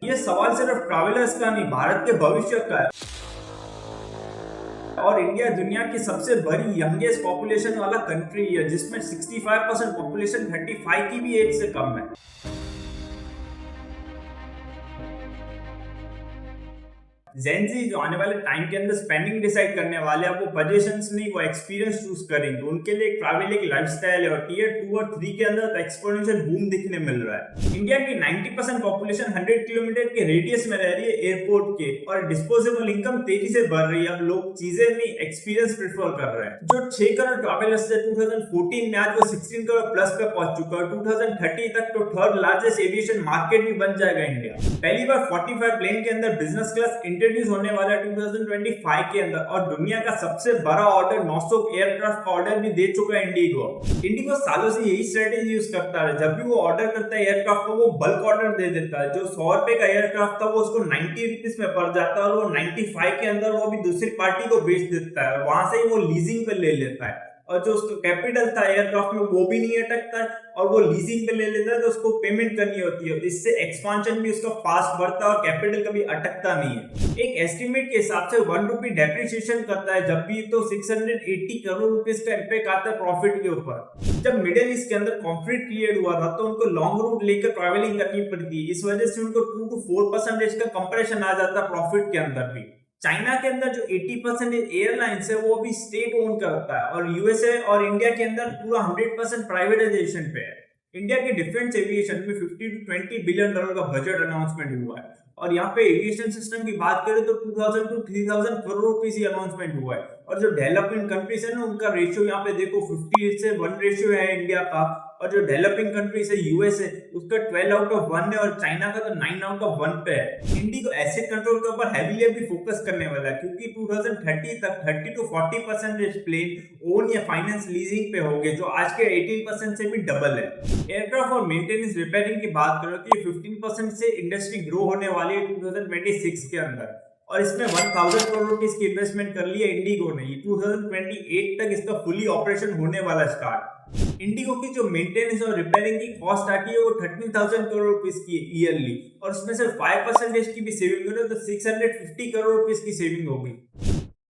ये सवाल सिर्फ ट्रैवलर्स का नहीं, भारत के भविष्य का है। और इंडिया दुनिया की सबसे बड़ी यंगेस्ट पॉपुलेशन वाला कंट्री है, जिसमें 65% पॉपुलेशन 35 की भी एज से कम है। जेनजी जो आने वाले टाइम के अंदर स्पेंडिंग डिसाइड करने वाले हैं, वो पोजीशंस नहीं, वो एक्सपीरियंस चूज करेंगे। उनके लिए ट्रैवल एक लाइफस्टाइल है और टियर 2 और 3 के अंदर एक्सपोनेंशियल बूम दिखने मिल रहा है। इंडिया की 90% पॉपुलेशन 100 किलोमीटर के रेडियस में रह रही है एयरपोर्ट के, और डिस्पोजेबल इनकम तेजी से बढ़ रही है। अब लोग चीजें नहीं, एक्सपीरियंस प्रेफर कर रहे हैं। जो 6 करोड़ ट्रैवलर्स थे 2014 में, आज वो 16 करोड़ प्लस पे पहुंच चुका है। 2030 तक तो थर्ड लार्जेस्ट एविएशन मार्केट भी बन जाएगा इंडिया। पहली बार 45 प्लेन के अंदर बिजनेस क्लास इंट्रोड्यूस होने वाला है 2025 के अंदर, और दुनिया का सबसे बड़ा ऑर्डर 900 एयरक्राफ्ट का ऑर्डर भी दे चुका है इंडिगो। इंडिगो सालों से यही स्ट्रेटेजी यूज करता है, जब भी वो ऑर्डर करता है एयरक्राफ्ट को, वो बल्क ऑर्डर दे देता है। जो 100 रुपए का एयरक्राफ्ट था वो उसको 90 रुपीज में पड़ जाता है, और वो 95 के अंदर वो भी दूसरी पार्टी को बेच देता है, और वहां से ही वो लीजिंग पे ले लेता है। और जो उसका कैपिटल था एयरक्राफ्ट में, वो भी नहीं अटकता है, और वो लीजिंग पे ले लेता है, तो उसको पेमेंट करनी होती है। इससे एक्सपांशन भी उसका फास्ट बढ़ता है और कैपिटल कभी अटकता नहीं है। एक एस्टिमेट के हिसाब से 1 रुपी डेप्रिसिएशन करता है जब भी, तो 680 करोड़ रुपीस का इम्पैक्ट आता है प्रॉफिट के ऊपर। जब मिडिल ईस्ट के अंदर कॉन्फ्लिक्ट क्रिएट हुआ था, तो उनको लॉन्ग रूट लेकर ट्रैवलिंग करनी पड़ती, इस वजह से उनको 2 to 4% का कंप्रेशन आ जाता है प्रॉफिट के अंदर भी। चाइना के अंदर जो 80% एयरलाइंस है वो भी स्टेट ओन करता है, और यूएसए और इंडिया के अंदर पूरा 100% प्राइवेटाइजेशन पे है। इंडिया के डिफेंस एविएशन में 50 to 20 बिलियन डॉलर का बजट अनाउंसमेंट हुआ है, और यहाँ पे एविएशन सिस्टम की बात करें तो 2000 to 3000 crore rupees he announcement हुआ है। और जो डेवलपिंग कंट्रीज है ना, उनका रेशियो यहाँ पे देखो 50 से 1 रेशियो है इंडिया का, और जो डेवलपिंग कंट्रीज है यूएसए, उसका 12 आउट ऑफ 1 है, और चाइना का तो 9 आउट ऑफ 1 पे है। इंडिगो एसेट कंट्रोल के ऊपर हेवीली अभी फोकस करने वाला है, क्योंकि 2030 तक 30 to 40% प्लेन ओन या फाइनेंस लीजिंग पे होंगे, जो आज के 18% से भी डबल है। एयरक्राफ्ट और मेंटेनेंस रिपेयरिंग की बात करो तो ये 15% से इंडस्ट्री ग्रो होने वाली है 2026 के अंदर, और इसमें 1000 करोड़ रुपीस की इन्वेस्टमेंट कर ली है इंडिगो ने। 2028 तक इसका फुली ऑपरेशन होने वाला स्टार्ट। इंडिगो की जो मेंटेनेंस और रिपेयरिंग की कॉस्ट आती है वो 13,000 करोड़ रुपीस की ईयरली, और उसमें से 5% की भी सेविंग हो तो 650 करोड़ रुपीस की सेविंग होगी।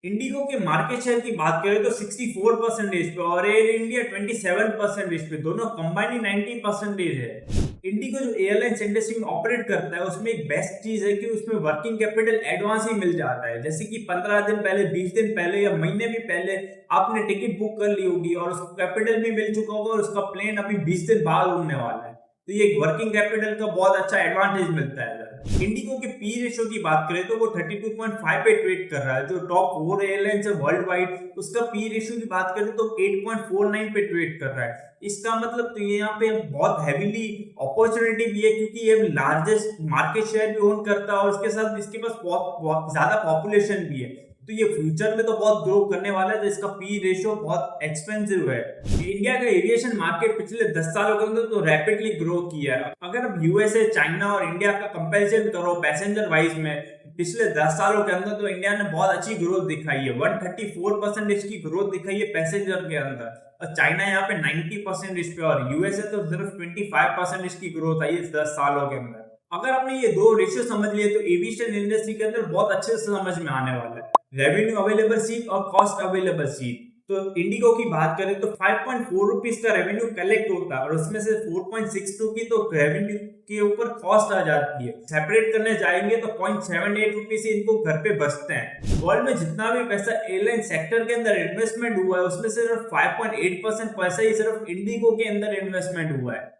इंडिगो के मार्केट शेयर की बात करें तो 64% पे, और एयर इंडिया 27% पे, दोनों कंबाइंड 90% है। इंडिगो जो एयरलाइंस इंडस्ट्री में ऑपरेट करता है, उसमें एक बेस्ट चीज है कि उसमें वर्किंग कैपिटल एडवांस ही मिल जाता है। जैसे कि 15 दिन पहले, 20 दिन पहले या महीने भी पहले आपने टिकट बुक कर ली होगी, और उसको कैपिटल भी मिल चुका होगा, और उसका प्लेन अभी 20 दिन बाद उड़ने वाला है। तो ये वर्किंग कैपिटल का बहुत अच्छा एडवांटेज मिलता है। इंडिगो के पी रेशियो की बात करें तो वो 32.5 पे ट्रेड कर रहा है। जो टॉप 4 एयरलाइंस है वर्ल्ड वाइड, उसका पी रेशियो की बात करें तो 8.49 पे ट्रेड कर रहा है। इसका मतलब तो ये यहाँ पे बहुत हैवीली अपॉर्चुनिटी भी है, क्योंकि ये लार्जेस्ट मार्केट शेयर भी ओन करता है, और उसके साथ इसके पास बहुत ज्यादा पॉपुलेशन भी है। तो ये फ्यूचर में तो बहुत ग्रो करने वाला है, तो इसका पी रेशियो बहुत एक्सपेंसिव है। इंडिया का एविएशन मार्केट पिछले 10 सालों के अंदर तो रैपिडली ग्रो किया है। अगर अब यूएसए, चाइना और इंडिया का कंपैरिजन करो पैसेंजर वाइज में, पिछले 10 सालों के अंदर तो इंडिया ने बहुत अच्छी ग्रोथ दिखाई है। 134% की ग्रोथ दिखाई है पैसेंजर के अंदर, और चाइना यहाँ पे 90% पे, और यूएसए तो सिर्फ 25% की ग्रोथ आई है 10 सालों के अंदर। अगर आपने ये दो रेशियो समझ लिए तो एविएशन इंडस्ट्री के अंदर बहुत अच्छे से समझ में आने वाला है। रेवेन्यू अवेलेबल सीट और कॉस्ट अवेलेबल सीट। तो इंडिगो की बात करें तो 5.4 रुपीस का रेवेन्यू कलेक्ट होता है, और उसमें से 4.62 की तो रेवेन्यू के ऊपर कॉस्ट आ जाती है। सेपरेट करने जाएंगे तो 0.78 रुपीस इनको घर पे बचते हैं। वर्ल्ड में जितना भी पैसा एयरलाइन सेक्टर के अंदर इन्वेस्टमेंट हुआ है, उसमें सिर्फ 5.8% पैसा ही सिर्फ इंडिगो के अंदर इन्वेस्टमेंट हुआ है।